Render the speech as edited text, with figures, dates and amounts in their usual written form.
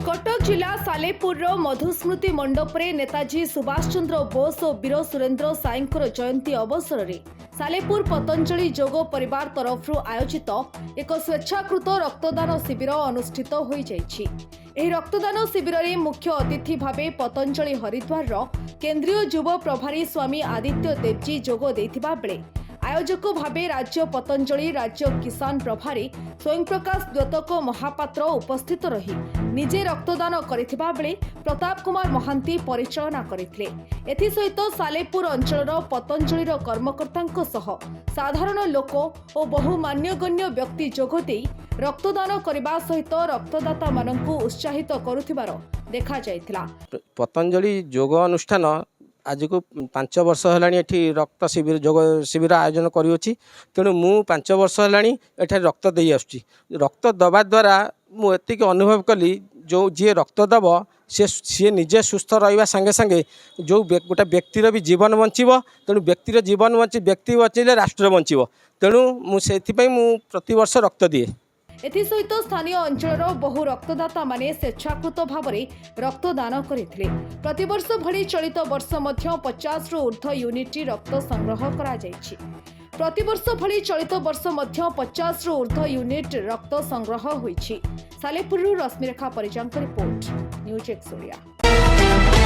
कटक जिला सालेपुर मधुस्मृति मंडपरे नेताजी सुभाष चंद्र बोस और वीर सुरेंद्र साईंकर जयंती अवसर में सालेपुर पतंजलि जोग परिवार तरफ आयोजित एक स्वेच्छाकृत रक्तदान शिविर अनुष्ठित हो जाइछि। एही रक्तदान शिविर में मुख्य अतिथि भावे पतंजलि हरिद्वार केंद्रीय युव प्रभारी स्वामी आदित्य देवजी जोग देथिबा बेले आयोजक भावे राज्य पतंजलि राज्य किसान प्रभारी स्वयं प्रकाश द्योतक महापात्र उपस्थित रही निजे रक्तदान करथिबा बेले प्रताप कुमार महांती परिचालना करथिले। एथि सहित सालेपुर अंचलर पतंजलिर कर्मकर्तांक सह साधारण लोक और बहु मान्यगण्य व्यक्ति जोग देई रक्तदान करबा सहित रक्तदाता माननकु उत्साहित करुथिबार देखा जायतिला। पतंजलि योग अनुष्ठान आज को 5 वर्ष है रक्त शिविर योग शिविर आयोजन करुँची। तेणु मु 5 वर्ष है रक्त दे आसुची। रक्त दबा द्वारा मुझे अनुभव कली जो जी रक्त दब सी निजे सुस्थ रहा संगे संगे जो गोटे व्यक्तिर भी जीवन बचब। तेणु व्यक्तिर जीवन व्यक्ति बचले राष्ट्र बचब। तेणु मुझे प्रति वर्ष रक्त दिए। एसहित स्थानीय अंचल बहु रक्तदाता माने स्वेच्छाकृत भाव में रक्तदान करथिले। प्रतिवर्ष भली चलित वर्ष 50 रु ऊर्ध्व यूनिट रक्त संग्रह करा जायछि। प्रतिवर्ष भली चलित वर्ष 50 रु ऊर्ध्व यूनिट रक्त संग्रह होइछि। सालेपुर रश्मिरेखा परिजांक रिपोर्ट न्यूज एक्स ओडिया।